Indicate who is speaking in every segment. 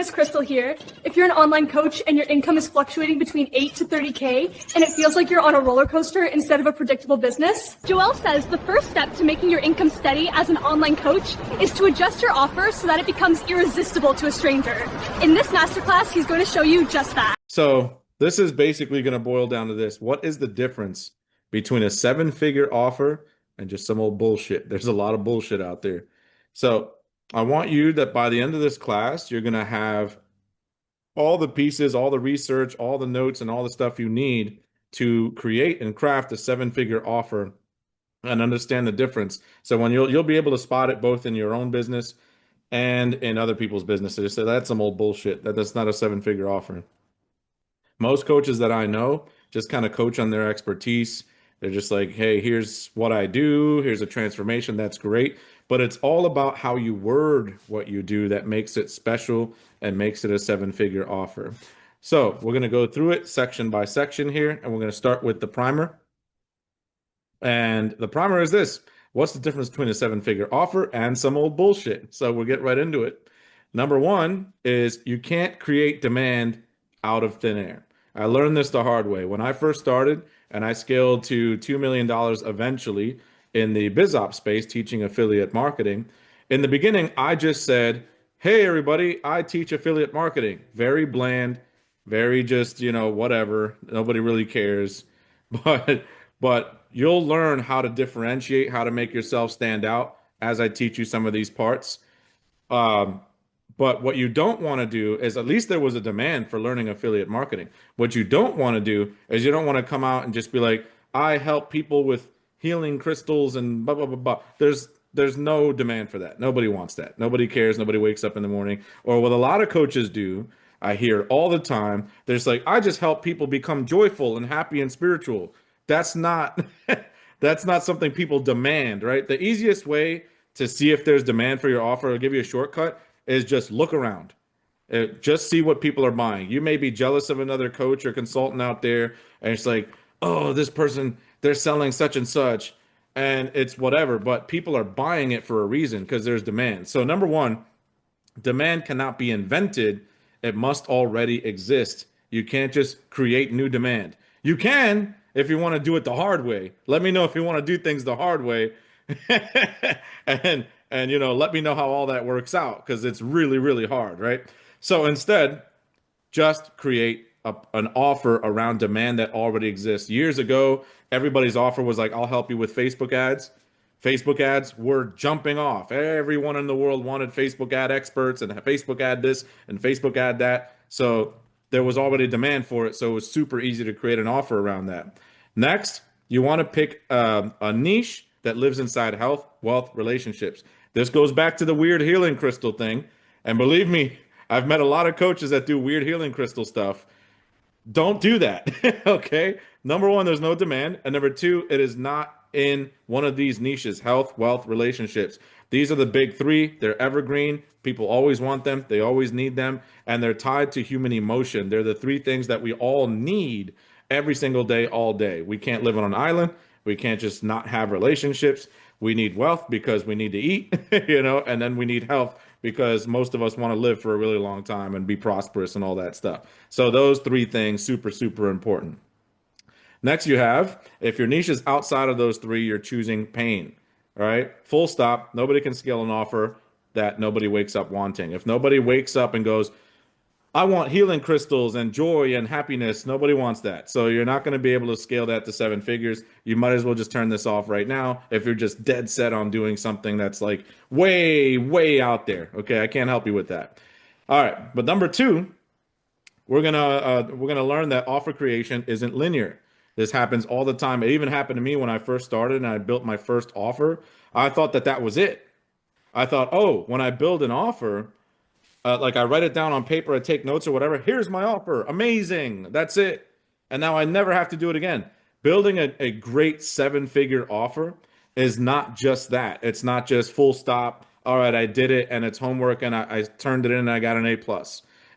Speaker 1: Miss Crystal here. If you're an online coach and your income is fluctuating between 8 to 30K and it feels like you're on a roller coaster instead of a predictable business, Joelle says the first step to making your income steady as an online coach is to adjust your offer so that it becomes irresistible to a stranger. In this masterclass, he's going to show you just that.
Speaker 2: So this is basically going to boil down to this. What is the difference between a 7-figure offer and just some old bullshit? There's a lot of bullshit out there. So I want you that by the end of this class, you're going to have all the pieces, all the research, all the notes, and all the stuff you need to create and craft a 7-figure offer and understand the difference. So when you'll be able to spot it both in your own business and in other people's businesses. So that's some old bullshit. That's not a 7-figure offer. Most coaches that I know just kind of coach on their expertise. They're just like, hey, here's what I do. Here's a transformation. That's great. But it's all about how you word what you do that makes it special and makes it a 7-figure offer. So we're going to go through it section by section here, and we're going to start with the primer. And the primer is this. What's the difference between a 7-figure offer and some old bullshit? So we'll get right into it. Number one is you can't create demand out of thin air. I learned this the hard way. When I first started and I scaled to $2 million eventually in the BizOps space, teaching affiliate marketing, in the beginning, I just said, hey, everybody, I teach affiliate marketing. Very bland, very just, whatever. Nobody really cares. But you'll learn how to differentiate, how to make yourself stand out as I teach you some of these parts. But what you don't want to do is, at least there was a demand for learning affiliate marketing. What you don't want to do is you don't want to come out and just be like, I help people with healing crystals and blah, blah, blah, blah. There's no demand for that. Nobody wants that. Nobody cares. Nobody wakes up in the morning. Or what a lot of coaches do, I hear all the time, there's like, I just help people become joyful and happy and spiritual. That's not that's not something people demand, right? The easiest way to see if there's demand for your offer, I'll give you a shortcut, is just look around. Just see what people are buying. You may be jealous of another coach or consultant out there, and it's like, oh, this person, they're selling such and such, and it's whatever, but people are buying it for a reason because there's demand. So number one, demand cannot be invented. It must already exist. You can't just create new demand. You can if you want to do it the hard way. Let me know if you want to do things the hard way. and let me know how all that works out, because it's really, really hard, right? So instead, just create an offer around demand that already exists. Years ago, everybody's offer was like, I'll help you with Facebook ads. Facebook ads were jumping off. Everyone in the world wanted Facebook ad experts and Facebook ad this and Facebook ad that. So there was already demand for it. So it was super easy to create an offer around that. Next, you want to pick a niche that lives inside health, wealth, relationships. This goes back to the weird healing crystal thing. And believe me, I've met a lot of coaches that do weird healing crystal stuff. Don't do that. Okay. Number one, there's no demand. And number two, it is not in one of these niches: health, wealth, relationships. These are the big three. They're evergreen. People always want them. They always need them. And they're tied to human emotion. They're the three things that we all need every single day, all day. We can't live on an island. We can't just not have relationships. We need wealth because we need to eat, and then we need health because most of us want to live for a really long time and be prosperous and all that stuff. So those three things, super, super important. Next, you have, if your niche is outside of those three, you're choosing pain. All right, full stop. Nobody can scale an offer that nobody wakes up wanting. If nobody wakes up and goes, I want healing crystals and joy and happiness, nobody wants that. So you're not going to be able to scale that to 7 figures. You might as well just turn this off right now if you're just dead set on doing something that's like way, way out there. Okay, I can't help you with that. All right, but number two, we're gonna learn that offer creation isn't linear. This happens all the time. It even happened to me when I first started and I built my first offer. I thought that was it. I thought, oh, when I build an offer, like I write it down on paper, I take notes or whatever. Here's my offer. Amazing. That's it. And now I never have to do it again. Building a great 7-figure offer is not just that. It's not just full stop. All right, I did it and it's homework and I turned it in and I got an A+.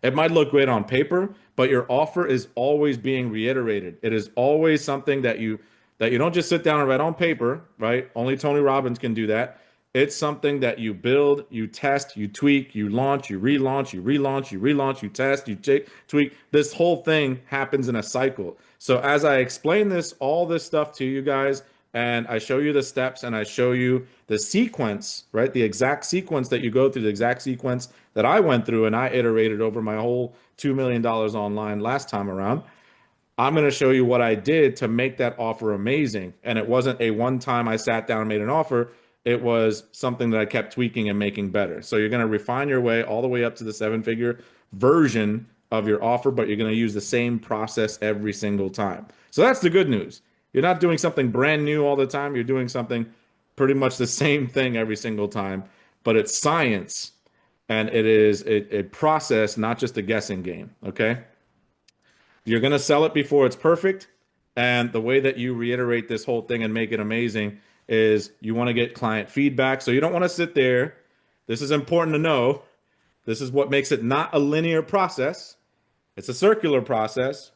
Speaker 2: It might look great on paper, but your offer is always being reiterated. It is always something that you don't just sit down and write on paper, right? Only Tony Robbins can do that. It's something that you build, you test, you tweak, you launch, you relaunch, you relaunch, you relaunch, you test, you tweak. This whole thing happens in a cycle. So as I explain this, all this stuff to you guys, and I show you the steps and I show you the sequence, right? The exact sequence that you go through, the exact sequence that I went through and I iterated over my whole $2 million online last time around. I'm going to show you what I did to make that offer amazing. And it wasn't a one time I sat down and made an offer. It was something that I kept tweaking and making better. So you're going to refine your way all the way up to the 7-figure version of your offer, but you're going to use the same process every single time. So that's the good news. You're not doing something brand new all the time. You're doing something pretty much the same thing every single time, but it's science and it is a process, not just a guessing game. Okay. You're going to sell it before it's perfect. And the way that you reiterate this whole thing and make it amazing is you want to get client feedback. So you don't want to sit there. This is important to know. This is what makes it not a linear process. It's a circular process.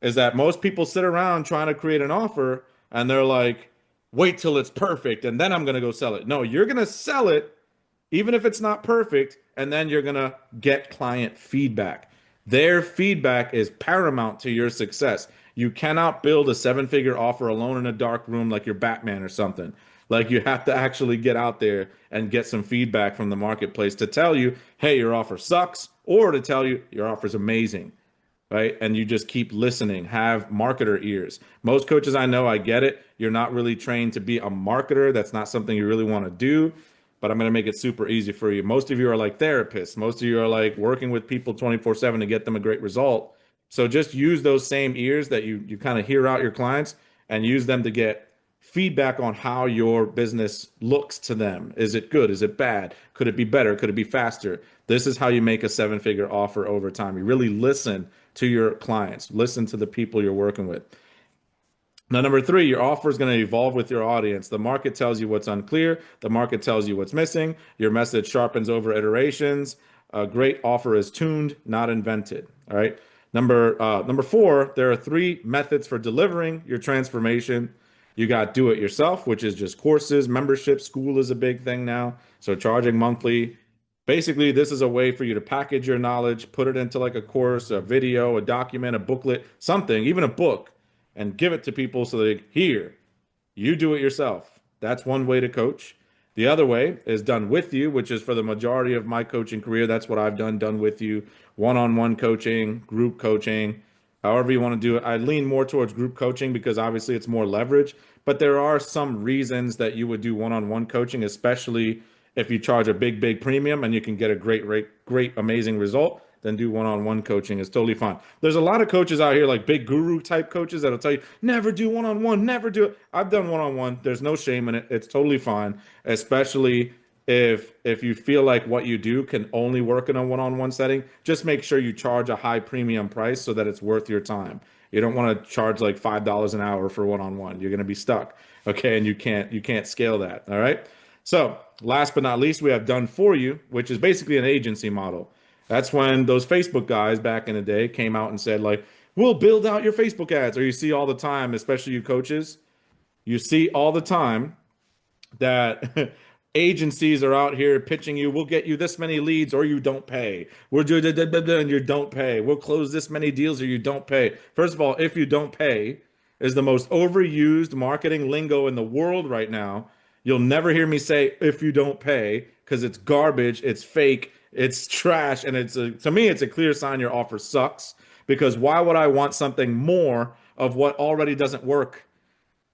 Speaker 2: Is that most people sit around trying to create an offer and they're like, wait till it's perfect and then I'm going to go sell it. No, you're going to sell it even if it's not perfect, and then you're going to get client feedback. Their feedback is paramount to your success. You cannot build a 7-figure offer alone in a dark room like you're Batman or something. Like you have to actually get out there and get some feedback from the marketplace to tell you, hey, your offer sucks, or to tell you your offer is amazing, right? And you just keep listening, have marketer ears. Most coaches I know, I get it. You're not really trained to be a marketer. That's not something you really want to do, but I'm going to make it super easy for you. Most of you are like therapists. Most of you are like working with people 24/7 to get them a great result. So just use those same ears that you kind of hear out your clients and use them to get feedback on how your business looks to them. Is it good? Is it bad? Could it be better? Could it be faster? This is how you make a 7-figure offer over time. You really listen to your clients, listen to the people you're working with. Now, number 3, your offer is going to evolve with your audience. The market tells you what's unclear. The market tells you what's missing. Your message sharpens over iterations. A great offer is tuned, not invented. All right. Number 4, there are 3 methods for delivering your transformation. You got do it yourself, which is just courses, membership. School is a big thing now. So charging monthly. Basically, this is a way for you to package your knowledge, put it into like a course, a video, a document, a booklet, something, even a book, and give it to people so they here, you do it yourself. That's one way to coach. The other way is done with you, which is for the majority of my coaching career. That's what I've done with you. One-on-one coaching, group coaching, however you want to do it. I lean more towards group coaching because obviously it's more leverage, but there are some reasons that you would do one-on-one coaching, especially if you charge a big premium and you can get a great, amazing result. Then do one-on-one coaching is totally fine. There's a lot of coaches out here, like big guru type coaches, that'll tell you never do one-on-one, never do it. I've done one-on-one. There's no shame in it. It's totally fine, especially if you feel like what you do can only work in a one-on-one setting. Just make sure you charge a high premium price so that it's worth your time. You don't want to charge like $5 an hour for one-on-one. You're going to be stuck, okay? And you can't scale that. All right. So last but not least, we have done for you, which is basically an agency model. That's when those Facebook guys back in the day came out and said, like, we'll build out your Facebook ads. Or you see all the time, especially you coaches, you see all the time that agencies are out here pitching you, we'll get you this many leads or you don't pay. We'll do and you don't pay. We'll close this many deals or you don't pay. First of all, if you don't pay is the most overused marketing lingo in the world right now. You'll never hear me say if you don't pay because it's garbage, it's fake, it's trash, and to me it's a clear sign your offer sucks. Because why would I want something more of what already doesn't work?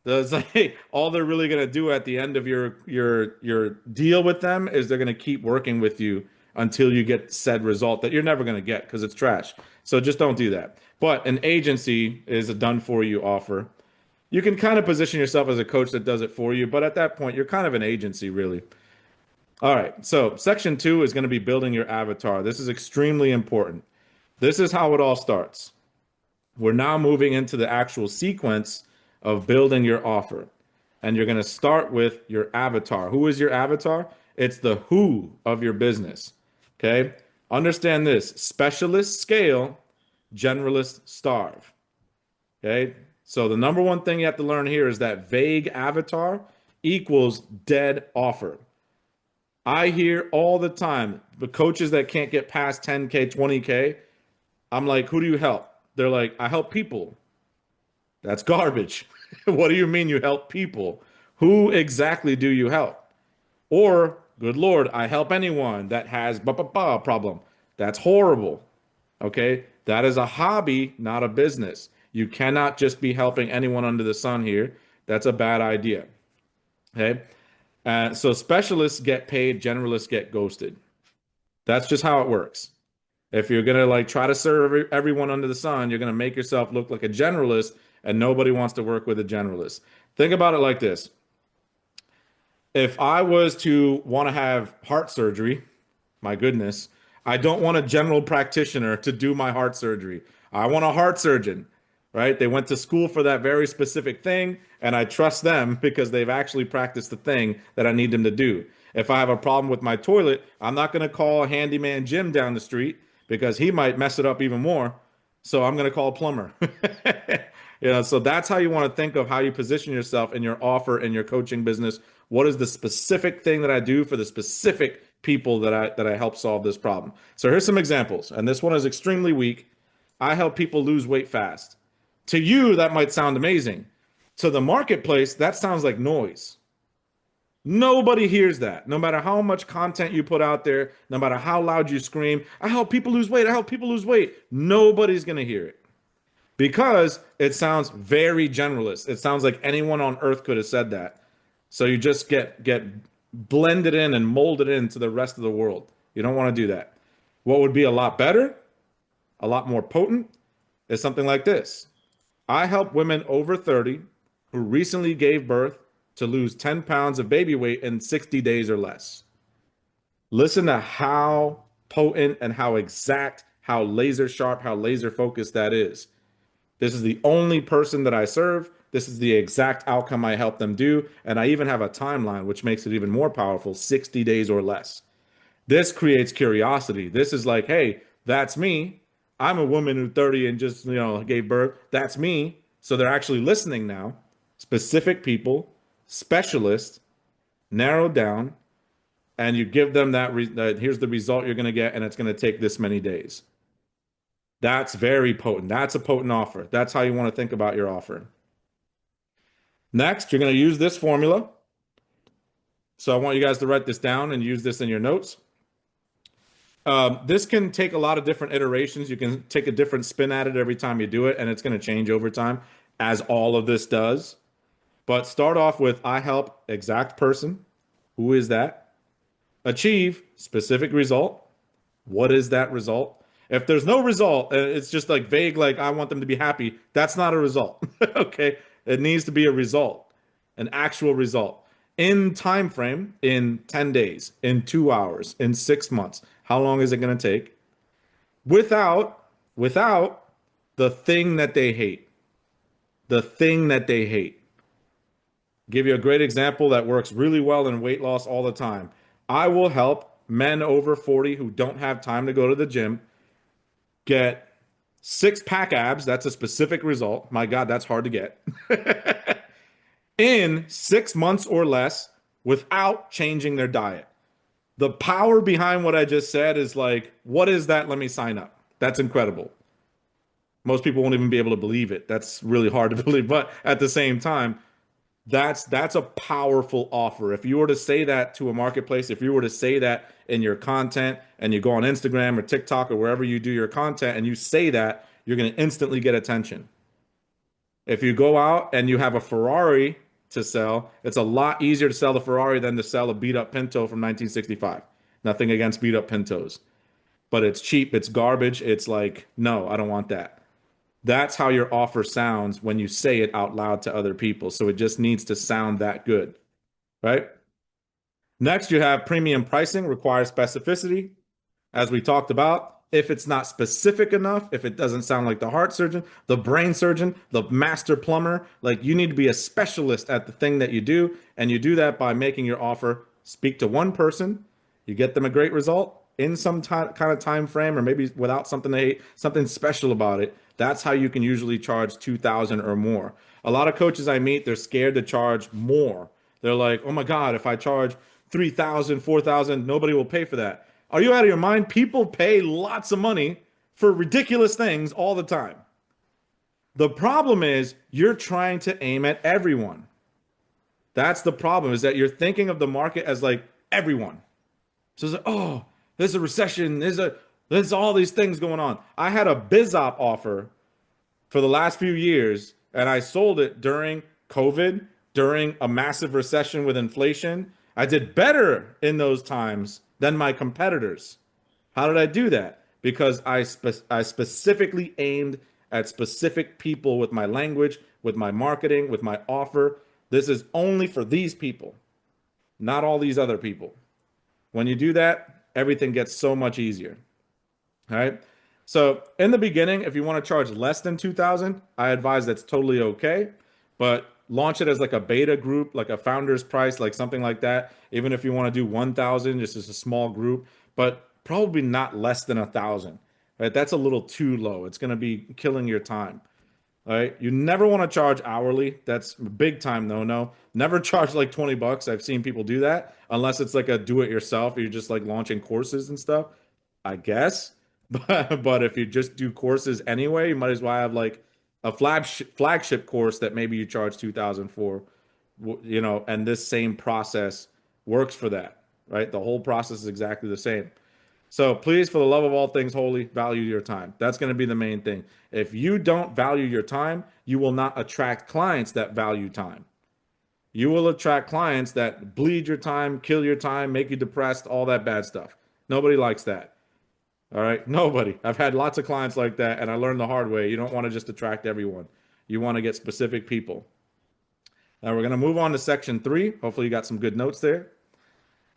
Speaker 2: It's like all they're really gonna do at the end of your deal with them is they're gonna keep working with you until you get said result that you're never gonna get because it's trash. So just don't do that. But an agency is a done for you offer. You can kind of position yourself as a coach that does it for you, but at that point, you're kind of an agency, really. All right, so section 2 is going to be building your avatar. This is extremely important. This is how it all starts. We're now moving into the actual sequence of building your offer. And you're going to start with your avatar. Who is your avatar? It's the who of your business. Okay? Understand this. Specialists scale, generalists starve. Okay? So the number one thing you have to learn here is that vague avatar equals dead offer. I hear all the time the coaches that can't get past 10K, 20K. I'm like, who do you help? They're like, I help people. That's garbage. What do you mean you help people? Who exactly do you help? Or, good Lord, I help anyone that has problem. That's horrible. Okay? That is a hobby, not a business. You cannot just be helping anyone under the sun here. That's a bad idea. Okay? So specialists get paid, generalists get ghosted. That's just how it works. If you're gonna like try to serve everyone under the sun, you're gonna make yourself look like a generalist, and nobody wants to work with a generalist. Think about it like this. If I was to want to have heart surgery, my goodness, I don't want a general practitioner to do my heart surgery. I want a heart surgeon, right? They went to school for that very specific thing, and I trust them because they've actually practiced the thing that I need them to do. If I have a problem with my toilet, I'm not going to call a handyman Jim down the street because he might mess it up even more. So I'm going to call a plumber. So that's how you want to think of how you position yourself in your offer in your coaching business. What is the specific thing that I do for the specific people that I help solve this problem? So here's some examples, and this one is extremely weak. I help people lose weight fast. To you, that might sound amazing. To the marketplace, that sounds like noise. Nobody hears that. No matter how much content you put out there, no matter how loud you scream, I help people lose weight. I help people lose weight. Nobody's going to hear it because it sounds very generalist. It sounds like anyone on earth could have said that. So you just get blended in and molded into the rest of the world. You don't want to do that. What would be a lot better, a lot more potent, is something like this. I help women over 30 who recently gave birth to lose 10 pounds of baby weight in 60 days or less. Listen to how potent and how exact, how laser sharp, how laser focused that is. This is the only person that I serve. This is the exact outcome I help them do. And I even have a timeline, which makes it even more powerful, 60 days or less. This creates curiosity. This is like, hey, that's me. I'm a woman who's 30 and just, gave birth. That's me. So they're actually listening now. Specific people, specialists, narrowed down, and you give them that, here's the result you're going to get, and it's going to take this many days. That's very potent. That's a potent offer. That's how you want to think about your offer. Next, you're going to use this formula. So I want you guys to write this down and use this in your notes. This can take a lot of different iterations. You can take a different spin at it every time you do it, and it's going to change over time, as all of this does. But start off with I help exact person. Who is that? Achieve specific result. What is that result? If there's no result, it's just like vague, like I want them to be happy. That's not a result. Okay. It needs to be a result, an actual result in time frame, in 10 days, in 2 hours, in 6 months. How long is it going to take? Without the thing that they hate. The thing that they hate. Give you a great example that works really well in weight loss all the time. I will help men over 40 who don't have time to go to the gym get 6-pack abs. That's a specific result. My God, that's hard to get. In 6 months or less without changing their diet. The power behind what I just said is like, what is that? Let me sign up. That's incredible. Most people won't even be able to believe it. That's really hard to believe. But at the same time, that's a powerful offer. If you were to say that to a marketplace, if you were to say that in your content and you go on Instagram or TikTok or wherever you do your content and you say that, you're going to instantly get attention. If you go out and you have a Ferrari to sell, it's a lot easier to sell the Ferrari than to sell a beat up Pinto from 1965. Nothing against beat up Pintos, but it's cheap. It's garbage. It's like, no, I don't want that. That's how your offer sounds when you say it out loud to other people. So it just needs to sound that good, right? Next, you have premium pricing requires specificity. As we talked about, if it's not specific enough, if it doesn't sound like the heart surgeon, the brain surgeon, the master plumber, like you need to be a specialist at the thing that you do. And you do that by making your offer speak to one person. You get them a great result in some kind of time frame, or maybe without something special about it. That's how you can usually charge 2,000 or more. A lot of coaches I meet, they're scared to charge more. They're like, oh my God, if I charge 3,000, 4,000. Nobody will pay for that. Are you out of your mind? People pay lots of money for ridiculous things all the time. The problem is you're trying to aim at everyone. That's the problem, is that you're thinking of the market as like everyone. So it's like, oh, there's a recession. There's all these things going on. I had a BizOp offer for the last few years, and I sold it during COVID, during a massive recession with inflation. I did better in those times than my competitors. How did I do that? Because I specifically aimed at specific people with my language, with my marketing, with my offer. This is only for these people, not all these other people. When you do that, everything gets so much easier. All right. So in the beginning, if you want to charge less than 2,000, I advise that's totally okay. But launch it as like a beta group, like a founder's price, like something like that. Even if you want to do 1,000, just as a small group, but probably not less than 1,000. Right? That's a little too low. It's going to be killing your time. All right. You never want to charge hourly. That's big time no. Never charge like 20 bucks. I've seen people do that unless it's like a do it yourself. You're just like launching courses and stuff, I guess. But if you just do courses anyway, you might as well have like a flagship course that maybe you charge 2,000 for, and this same process works for that, right? The whole process is exactly the same. So please, for the love of all things holy, value your time. That's going to be the main thing. If you don't value your time, you will not attract clients that value time. You will attract clients that bleed your time, kill your time, make you depressed, all that bad stuff. Nobody likes that. All right. Nobody. I've had lots of clients like that, and I learned the hard way. You don't want to just attract everyone. You want to get specific people. Now we're going to move on to section 3. Hopefully you got some good notes there.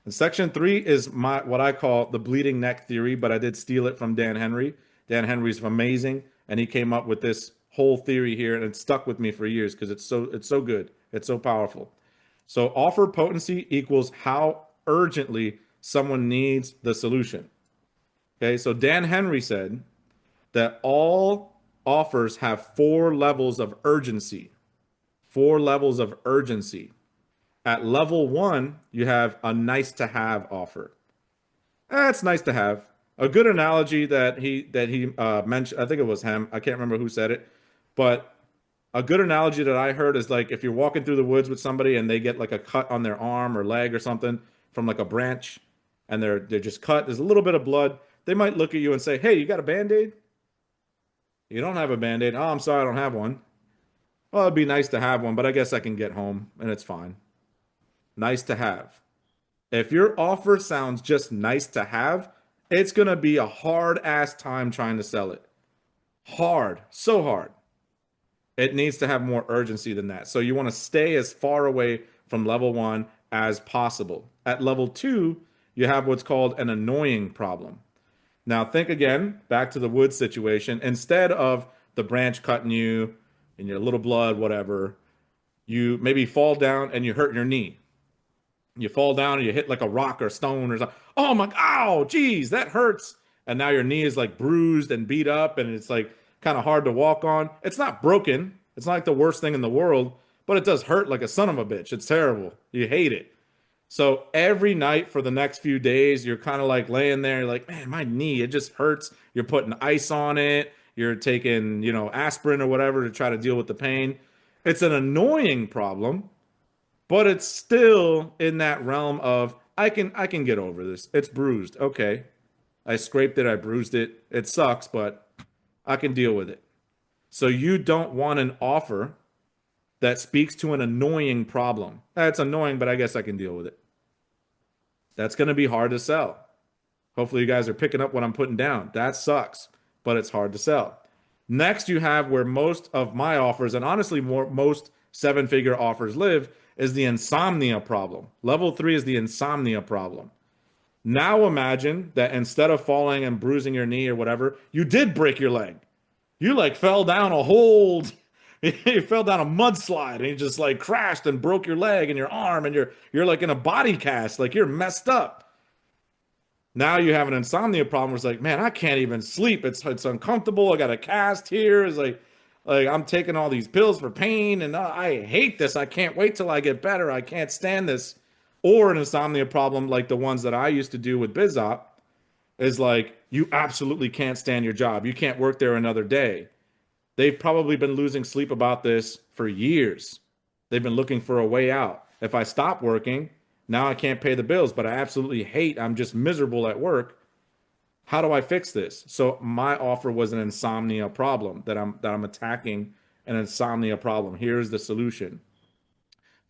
Speaker 2: And section 3 is what I call the bleeding neck theory, but I did steal it from Dan Henry. Dan Henry's amazing, and he came up with this whole theory here, and it stuck with me for years because it's so good. It's so powerful. So offer potency equals how urgently someone needs the solution. Okay, so Dan Henry said that all offers have 4 levels of urgency. 4 levels of urgency. At level 1, you have a nice to have offer. It's nice to have. A good analogy that he mentioned, I think it was him, I can't remember who said it, but a good analogy that I heard is like if you're walking through the woods with somebody and they get like a cut on their arm or leg or something from like a branch, and they're just cut, there's a little bit of blood. They might look at you and say, hey, you got a Band-Aid? You don't have a Band-Aid. Oh, I'm sorry, I don't have one. Well, it'd be nice to have one, but I guess I can get home and it's fine. Nice to have. If your offer sounds just nice to have, it's going to be a hard-ass time trying to sell it. Hard. So hard. It needs to have more urgency than that. So you want to stay as far away from level 1 as possible. At level 2, you have what's called an annoying problem. Now think again, back to the wood situation. Instead of the branch cutting you and your little blood, whatever, you maybe fall down and you hurt your knee. You fall down and you hit like a rock or stone or something. Oh my, ow, geez, that hurts. And now your knee is like bruised and beat up and it's like kind of hard to walk on. It's not broken. It's not like the worst thing in the world, but it does hurt like a son of a bitch. It's terrible. You hate it. So every night for the next few days, you're kind of like laying there, like, man, my knee, it just hurts. You're putting ice on it. You're taking, aspirin or whatever to try to deal with the pain. It's an annoying problem, but it's still in that realm of, I can get over this. It's bruised. Okay. I scraped it. I bruised it. It sucks, but I can deal with it. So you don't want an offer that speaks to an annoying problem. That's annoying, but I guess I can deal with it. That's going to be hard to sell. Hopefully you guys are picking up what I'm putting down. That sucks, but it's hard to sell. Next, you have where most of my offers, and honestly most 7-figure offers live, is the insomnia problem. Level 3 is the insomnia problem. Now imagine that instead of falling and bruising your knee or whatever, you did break your leg. You like fell down a hole. You fell down a mudslide and you just like crashed and broke your leg and your arm and you're like in a body cast, like you're messed up. Now you have an insomnia problem. It's like, man, I can't even sleep. It's uncomfortable. I got a cast here. It's like I'm taking all these pills for pain and I hate this. I can't wait till I get better. I can't stand this. Or an insomnia problem like the ones that I used to do with BizOp is like, you absolutely can't stand your job. You can't work there another day. They've probably been losing sleep about this for years. They've been looking for a way out. If I stop working, now I can't pay the bills, but I absolutely hate, I'm just miserable at work. How do I fix this? So my offer was an insomnia problem that I'm attacking an insomnia problem. Here's the solution.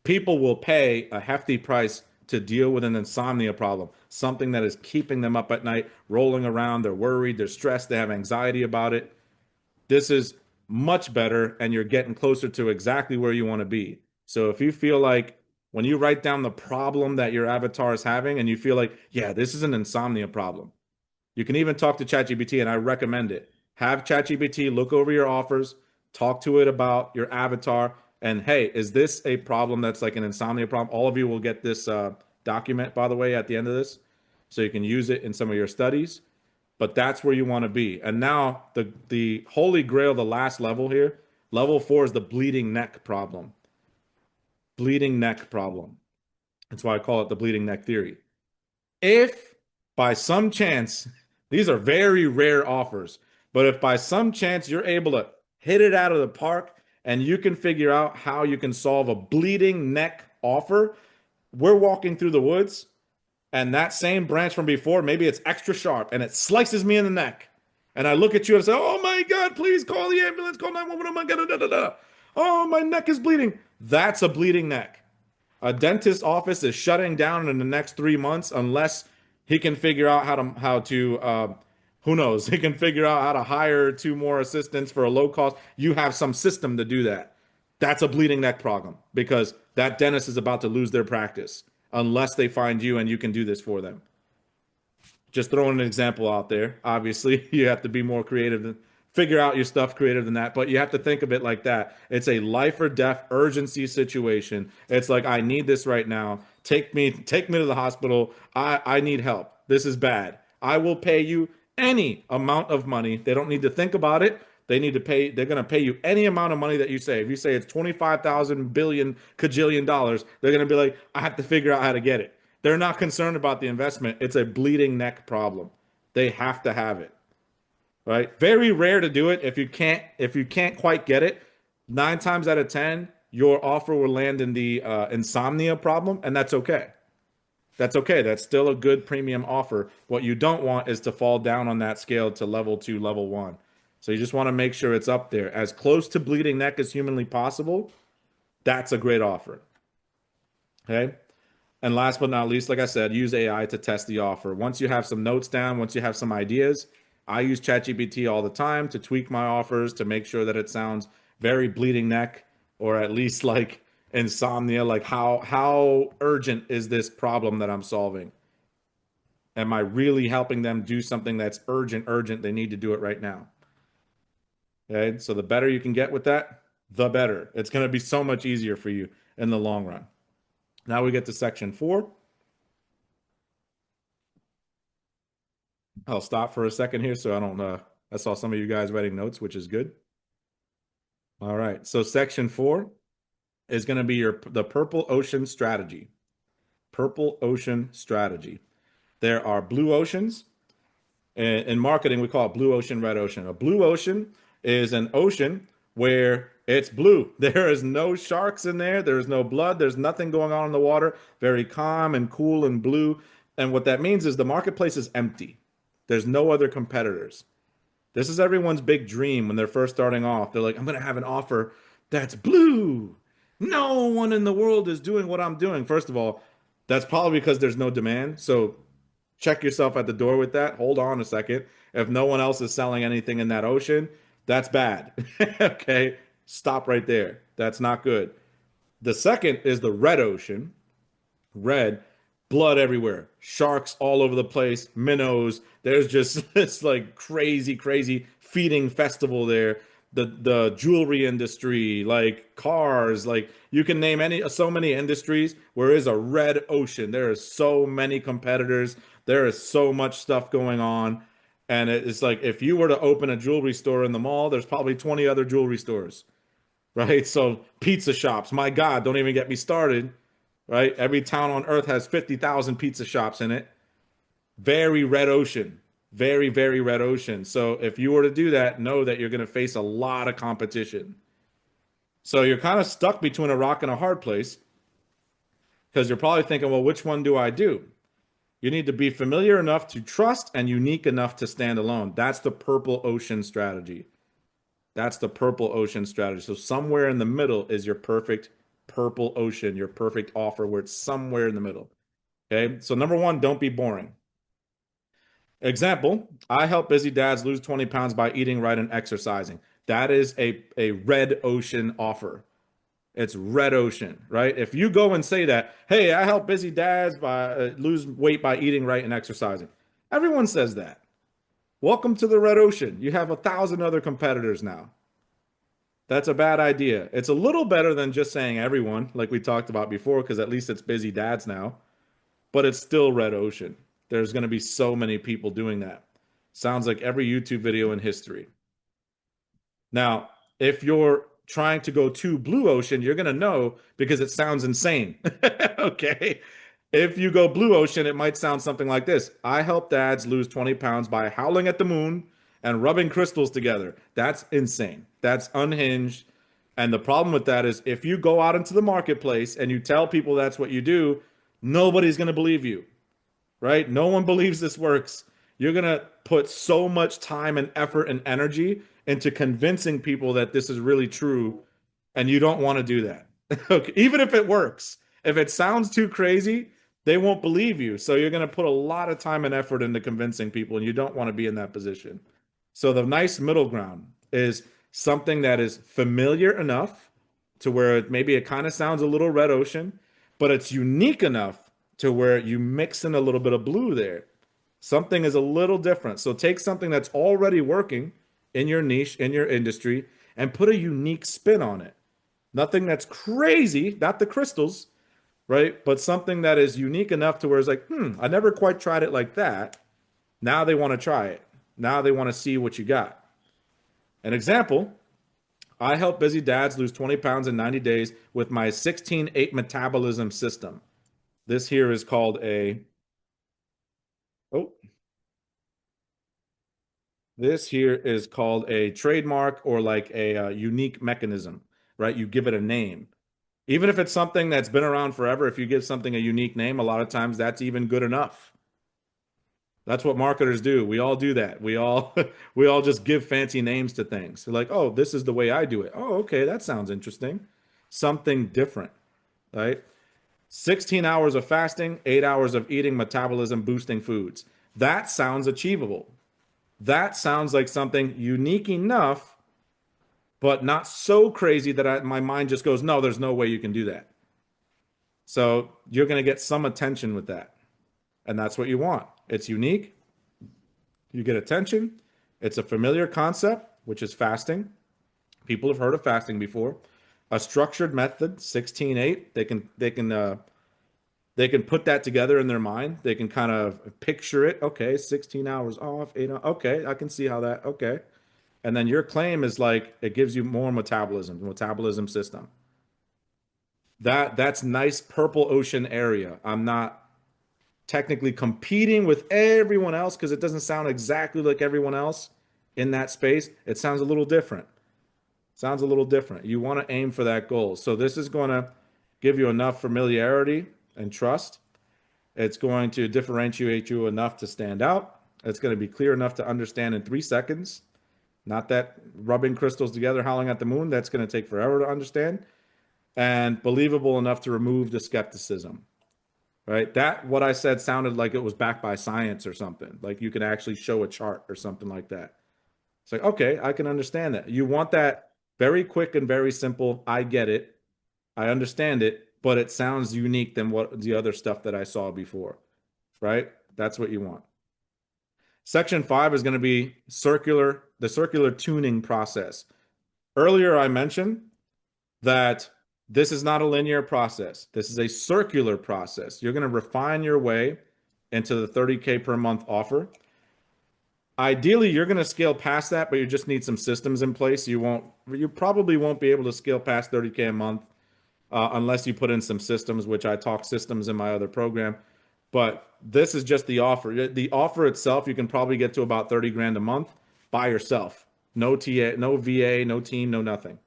Speaker 2: People will pay a hefty price to deal with an insomnia problem, something that is keeping them up at night, rolling around, they're worried, they're stressed, they have anxiety about it. This is much better, and you're getting closer to exactly where you want to be. So if you feel like when you write down the problem that your avatar is having and you feel like, yeah, this is an insomnia problem, you can even talk to ChatGPT, and I recommend it. Have ChatGPT look over your offers, talk to it about your avatar, and hey, is this a problem that's like an insomnia problem? All of you will get this document, by the way, at the end of this, so you can use it in some of your studies. But that's where you want to be. And now the holy grail, the last level here, level 4 is the bleeding neck problem. Bleeding neck problem. That's why I call it the bleeding neck theory. If by some chance, these are very rare offers, but if by some chance you're able to hit it out of the park and you can figure out how you can solve a bleeding neck offer, we're walking through the woods and that same branch from before, maybe it's extra sharp and it slices me in the neck. And I look at you and say, oh my God, please call the ambulance, call 911. Oh my God, da, da, da. Oh, my neck is bleeding. That's a bleeding neck. A dentist's office is shutting down in the next 3 months unless he can figure out how to who knows, he can figure out how to hire 2 more assistants for a low cost. You have some system to do that. That's a bleeding neck problem because that dentist is about to lose their practice unless they find you and you can do this for them. Just throwing an example out there. Obviously, you have to be more creative than figure out your stuff creative than that, but you have to think of it like that. It's a life or death urgency situation. It's like, I need this right now. Take me to the hospital. I need help. This is bad. I will pay you any amount of money. They don't need to think about it. They're going to pay you any amount of money that you say. If you say it's 25,000 billion cajillion dollars, they're going to be like, I have to figure out how to get it. They're not concerned about the investment. It's a bleeding neck problem. They have to have it. Right? Very rare to do it. If you can't quite get it, 9 times out of 10, your offer will land in the insomnia problem, and that's okay. That's okay. That's still a good premium offer. What you don't want is to fall down on that scale to level 2, level 1. So you just want to make sure it's up there. As close to bleeding neck as humanly possible, that's a great offer. Okay? And last but not least, like I said, use AI to test the offer. Once you have some notes down, once you have some ideas, I use ChatGPT all the time to tweak my offers to make sure that it sounds very bleeding neck or at least like insomnia. Like how urgent is this problem that I'm solving? Am I really helping them do something that's urgent? They need to do it right now. Okay, so the better you can get with that, the better. It's going to be so much easier for you in the long run. Now we get to section 4. I'll stop for a second here so I don't I saw some of you guys writing notes, which is good. All right. So section 4 is going to be the purple ocean strategy. Purple ocean strategy. There are blue oceans. In marketing, we call it blue ocean, red ocean. A blue ocean is an ocean where it's blue. There is no sharks in there. There is no blood. There's nothing going on in the water. Very calm and cool and blue. And what that means is the marketplace is empty. There's no other competitors. This is everyone's big dream when they're first starting off. They're like, I'm going to have an offer that's blue. No one in the world is doing what I'm doing. First of all, that's probably because there's no demand. So check yourself at the door with that. Hold on a second. If no one else is selling anything in that ocean, that's bad. Okay. Stop right there. That's not good. The second is the red ocean. Red, blood everywhere, sharks all over the place, minnows. There's just this like crazy feeding festival there. The jewelry industry, like cars, like you can name so many industries where is a red ocean. There are so many competitors. There is so much stuff going on. And it's like if you were to open a jewelry store in the mall, there's probably 20 other jewelry stores, right? So pizza shops, my God, don't even get me started. right? Every town on earth has 50,000 pizza shops in it. Very red ocean. Very, very red ocean. So if you were to do that, know that you're going to face a lot of competition. So you're kind of stuck between a rock and a hard place because you're probably thinking, well, which one do I do? You need to be familiar enough to trust and unique enough to stand alone. That's the purple ocean strategy. That's the purple ocean strategy. So somewhere in the middle is your perfect purple ocean, your perfect offer where it's somewhere in the middle. Okay. So number one, don't be boring. Example, I help busy dads lose 20 pounds by eating right and exercising. That is a red ocean offer. It's red ocean, right? If you go and say that, hey, I help busy dads by lose weight by eating right and exercising. Everyone says that. Welcome to the red ocean. You have 1,000 other competitors now. That's a bad idea. It's a little better than just saying everyone, like we talked about before, because at least it's busy dads now, but it's still red ocean. There's going to be so many people doing that. Sounds like every YouTube video in history. Now, if you're trying to go to blue ocean, you're going to know because it sounds insane. Okay. If you go blue ocean, it might sound something like this. I help dads lose 20 pounds by howling at the moon and rubbing crystals together. That's insane. That's unhinged. And the problem with that is if you go out into the marketplace and you tell people that's what you do, nobody's going to believe you, right? No one believes this works. You're going to put so much time and effort and energy into convincing people that this is really true, and you don't want to do that. Okay. Even if it works, if it sounds too crazy, they won't believe you. So you're going to put a lot of time and effort into convincing people, and you don't want to be in that position. So the nice middle ground is something that is familiar enough to where maybe it kind of sounds a little red ocean, but it's unique enough to where you mix in a little bit of blue there. Something is a little different. So take something that's already working in your niche, in your industry, and put a unique spin on it. Nothing that's crazy, not the crystals, right? But something that is unique enough to where it's like, I never quite tried it like that. Now they want to try it. Now they want to see what you got. An example, I help busy dads lose 20 pounds in 90 days with my 16-8 metabolism system. This here is called oh, this here is called a trademark or like a unique mechanism, right? You give it a name. Even if it's something that's been around forever, if you give something a unique name, a lot of times that's even good enough. That's what marketers do. We all do that. We all we all just give fancy names to things. They're like, "Oh, this is the way I do it." "Oh, okay, that sounds interesting." Something different, right? 16 hours of fasting, 8 hours of eating metabolism boosting foods. That sounds achievable. That sounds like something unique enough, but not so crazy that my mind just goes, no, there's no way you can do that. So you're going to get some attention with that. And that's what you want. It's unique. You get attention. It's a familiar concept, which is fasting. People have heard of fasting before. A structured method, 16-8. They can put that together in their mind. They can kind of picture it. Okay, 16 hours off, 8 hours. Okay, I can see how that. Okay. And then your claim is like it gives you more metabolism system. That's nice purple ocean area. I'm not technically competing with everyone else because it doesn't sound exactly like everyone else in that space. It sounds a little different. Sounds a little different. You want to aim for that goal. So this is going to give you enough familiarity and trust. It's going to differentiate you enough to stand out. It's going to be clear enough to understand in 3 seconds. Not that rubbing crystals together, howling at the moon. That's going to take forever to understand. And believable enough to remove the skepticism. Right? That, what I said, sounded like it was backed by science or something. Like you can actually show a chart or something like that. It's like, okay, I can understand that. You want that very quick and very simple. I get it. I understand it, but it sounds unique than what the other stuff that I saw before. Right? That's what you want. Section 5 is going to be the circular tuning process. Earlier, I mentioned that this is not a linear process. This is a circular process. You're going to refine your way into the 30K per month offer. Ideally, you're going to scale past that, but you just need some systems in place. You probably won't be able to scale past 30K a month unless you put in some systems, which I talk systems in my other program. But this is just the offer. The offer itself, you can probably get to about 30 grand a month by yourself. No TA, no VA, no team, no nothing.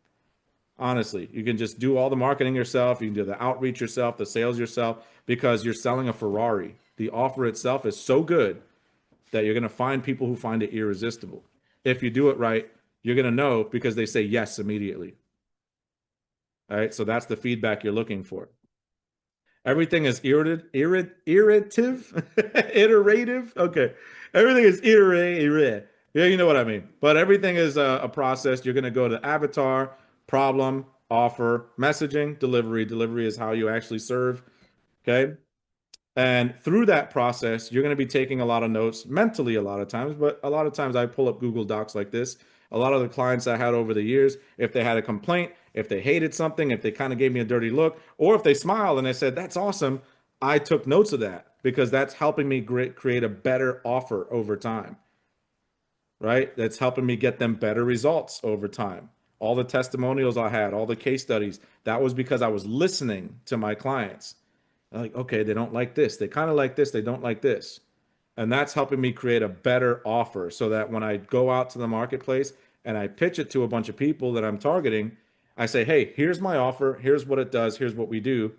Speaker 2: Honestly, you can just do all the marketing yourself. You can do the outreach yourself, the sales yourself, because you're selling a Ferrari. The offer itself is so good that you're going to find people who find it irresistible. If you do it right, you're going to know because they say yes immediately. All right. So that's the feedback you're looking for. Everything is iterative, iterative. Okay. Everything is iterative. Yeah, you know what I mean. But everything is a process. You're going to go to avatar, problem, offer, messaging, delivery. Delivery is how you actually serve. Okay. And through that process, you're going to be taking a lot of notes mentally a lot of times, but a lot of times I pull up Google Docs like this. A lot of the clients I had over the years, if they had a complaint, if they hated something, if they kind of gave me a dirty look, or if they smiled and they said, that's awesome, I took notes of that because that's helping me create a better offer over time, right? That's helping me get them better results over time. All the testimonials I had, all the case studies, that was because I was listening to my clients. Like, okay, they don't like this. They kind of like this. They don't like this. And that's helping me create a better offer so that when I go out to the marketplace and I pitch it to a bunch of people that I'm targeting, I say, hey, here's my offer. Here's what it does. Here's what we do.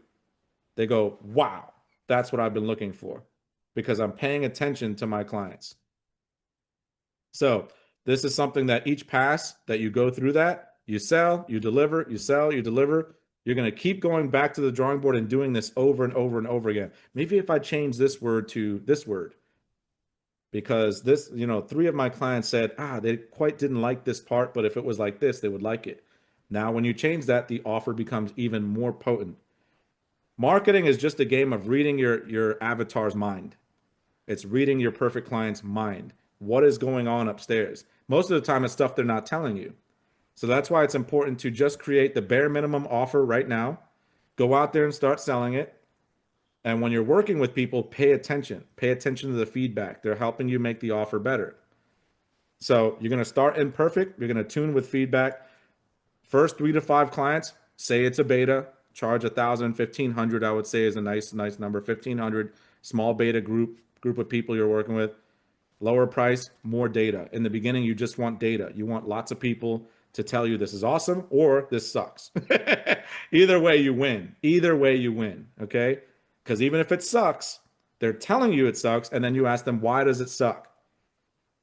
Speaker 2: They go, wow, that's what I've been looking for because I'm paying attention to my clients. So this is something that each pass that you go through that, you sell, you deliver, you sell, you deliver. You're going to keep going back to the drawing board and doing this over and over and over again. Maybe if I change this word to this word, because this, 3 of my clients said, they quite didn't like this part, but if it was like this, they would like it. Now, when you change that, the offer becomes even more potent. Marketing is just a game of reading your avatar's mind. It's reading your perfect client's mind. What is going on upstairs? Most of the time, it's stuff they're not telling you. So that's why it's important to just create the bare minimum offer right now. Go out there and start selling it. And when you're working with people, pay attention. Pay attention to the feedback. They're helping you make the offer better. So you're going to start imperfect. You're going to tune with feedback. First 3 to 5 clients, say it's a beta. Charge 1,000, 1,500. I would say is a nice number. 1,500. Small beta group of people you're working with. Lower price, more data. In the beginning, you just want data. You want lots of people to tell you this is awesome or this sucks. Either way, you win. Either way, you win. Okay? Because even if it sucks, they're telling you it sucks, and then you ask them, why does it suck?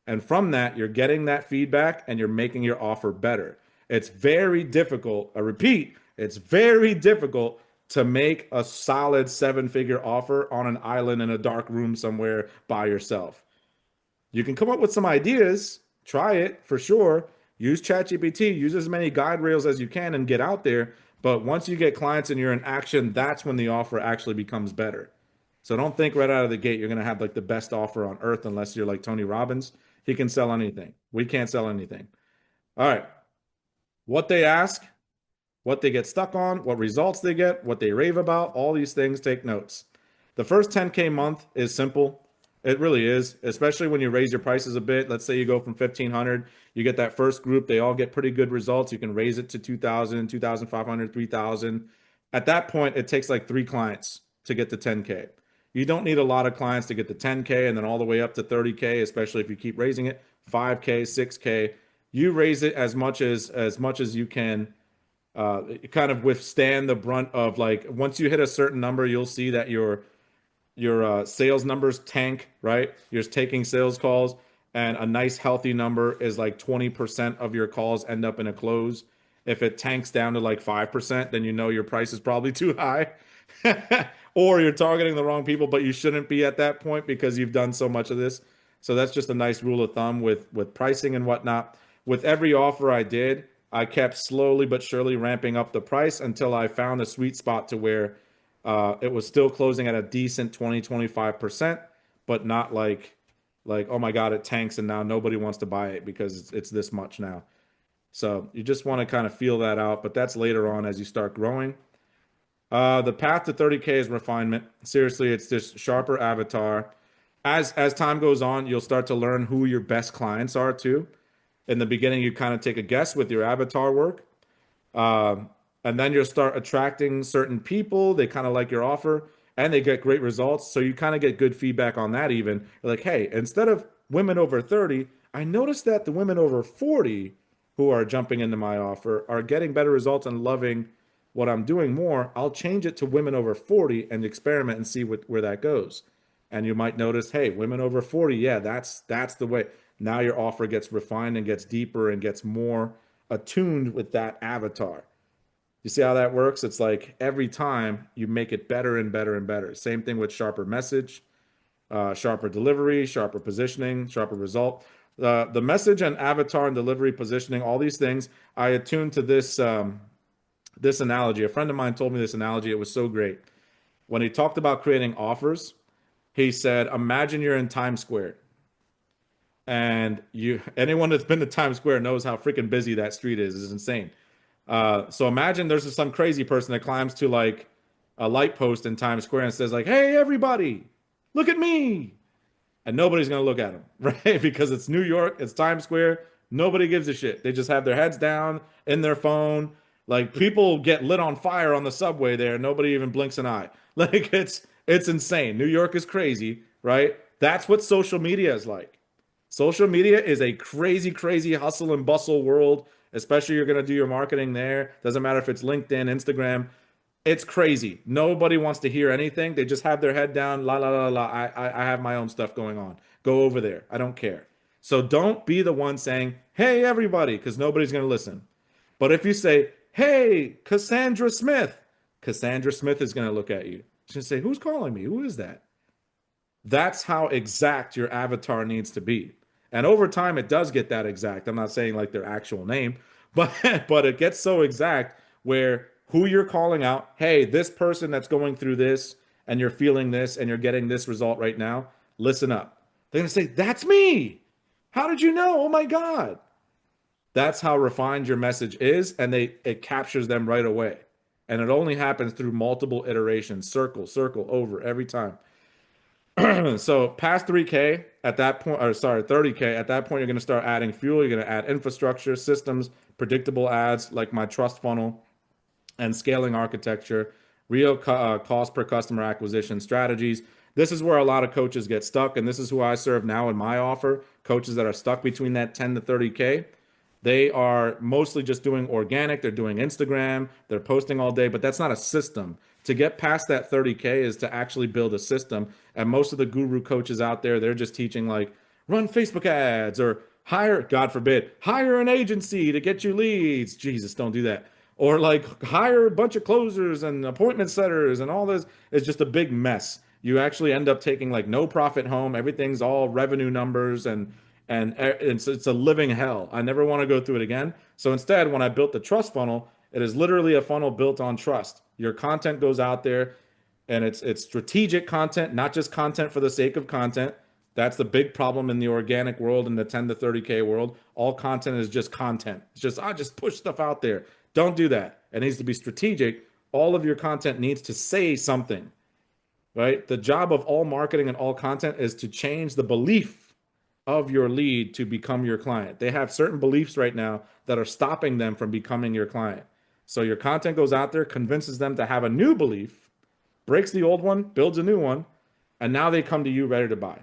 Speaker 2: And from that, you're getting that feedback and you're making your offer better. It's very difficult. I repeat, it's very difficult to make a solid 7-figure offer on an island in a dark room somewhere by yourself. You can come up with some ideas, try it for sure. Use ChatGPT, use as many guide rails as you can and get out there. But once you get clients and you're in action, that's when the offer actually becomes better. So don't think right out of the gate you're going to have like the best offer on earth unless you're like Tony Robbins. He can sell anything. We can't sell anything. All right. What they ask, what they get stuck on, what results they get, what they rave about, all these things, take notes. The first 10K month is simple. It really is, especially when you raise your prices a bit. Let's say you go from 1,500, you get that first group, they all get pretty good results. You can raise it to 2,000, 2,500, 3,000. At that point, it takes like 3 clients to get to 10K. You don't need a lot of clients to get to 10K and then all the way up to 30K, especially if you keep raising it, 5K, 6K. You raise it as much as you can kind of withstand the brunt of like, once you hit a certain number, you'll see that your sales numbers tank, right? You're taking sales calls, and a nice healthy number is like 20% of your calls end up in a close. If it tanks down to like 5%, then you know your price is probably too high. Or you're targeting the wrong people, but you shouldn't be at that point because you've done so much of this. So that's just a nice rule of thumb with pricing and whatnot. With every offer I did, I kept slowly but surely ramping up the price until I found a sweet spot to where it was still closing at a decent 20-25%, but not like, oh my God, it tanks and now nobody wants to buy it because it's this much now. So you just want to kind of feel that out, but that's later on as you start growing. The path to 30K is refinement. Seriously, it's just sharper avatar. As time goes on, you'll start to learn who your best clients are too. In the beginning, you kind of take a guess with your avatar work. And then you'll start attracting certain people. They kind of like your offer and they get great results. So you kind of get good feedback on that even. You're like, hey, instead of women over 30, I noticed that the women over 40 who are jumping into my offer are getting better results and loving what I'm doing more. I'll change it to women over 40 and experiment and see where that goes. And you might notice, hey, women over 40, yeah, that's the way. Now your offer gets refined and gets deeper and gets more attuned with that avatar. You see how that works? It's like every time you make it better and better and better. Same thing with sharper message, sharper delivery, sharper positioning, sharper result. The message and avatar and delivery positioning, all these things, I attuned to this analogy. A friend of mine told me this analogy. It was so great. When he talked about creating offers, he said, imagine you're in Times Square. And anyone that's been to Times Square knows how freaking busy that street is. It's insane. So imagine there's some crazy person that climbs to like a light post in Times Square and says like, "Hey, everybody, look at me," and nobody's gonna look at him, right? Because it's New York, it's Times Square. Nobody gives a shit. They just have their heads down in their phone. Like people get lit on fire on the subway there. Nobody even blinks an eye. Like it's insane. New York is crazy, right? That's what social media is like. Social media is a crazy, crazy hustle and bustle world, especially you're going to do your marketing there. Doesn't matter if it's LinkedIn, Instagram. It's crazy. Nobody wants to hear anything. They just have their head down. La, la, la, la. I have my own stuff going on. Go over there. I don't care. So don't be the one saying, hey, everybody, because nobody's going to listen. But if you say, hey, Cassandra Smith is going to look at you. She's going to say, who's calling me? Who is that? That's how exact your avatar needs to be. And over time, it does get that exact. I'm not saying like their actual name, but but it gets so exact where who you're calling out, hey, this person that's going through this and you're feeling this and you're getting this result right now, listen up. They're going to say, that's me. How did you know? Oh my God. That's how refined your message is. And it captures them right away. And it only happens through multiple iterations, circle over every time. So past 3K at that point, or sorry, 30K, at that point, you're going to start adding fuel. You're going to add infrastructure, systems, predictable ads like my trust funnel and scaling architecture, real cost per customer acquisition strategies. This is where a lot of coaches get stuck. And this is who I serve now in my offer. Coaches that are stuck between that 10 to 30K. They are mostly just doing organic. They're doing Instagram. They're posting all day, but that's not a system. To get past that 30K is to actually build a system. And most of the guru coaches out there, they're just teaching like run Facebook ads or hire, God forbid, hire an agency to get you leads. Jesus, don't do that. Or like hire a bunch of closers and appointment setters and all this. It's just a big mess. You actually end up taking like no profit home. Everything's all revenue numbers and it's a living hell. I never want to go through it again. So instead, when I built the trust funnel, it is literally a funnel built on trust. Your content goes out there and it's strategic content, not just content for the sake of content. That's the big problem in the organic world, in the 10 to 30K world. All content is just content. It's just, I just push stuff out there. Don't do that. It needs to be strategic. All of your content needs to say something, right? The job of all marketing and all content is to change the belief of your lead to become your client. They have certain beliefs right now that are stopping them from becoming your client. So your content goes out there, convinces them to have a new belief, breaks the old one, builds a new one, and now they come to you ready to buy.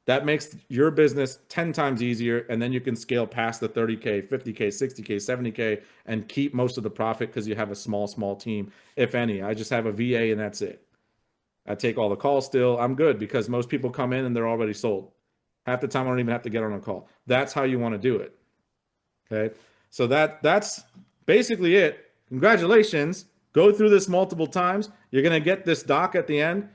Speaker 2: That makes your business 10 times easier, and then you can scale past the 30K, 50K, 60K, 70K, and keep most of the profit because you have a small team, if any. I just have a VA and that's it. I take all the calls still. I'm good because most people come in and they're already sold. Half the time I don't even have to get on a call. That's how you want to do it. Okay. So that's basically it. Congratulations. Go through this multiple times. You're going to get this doc at the end.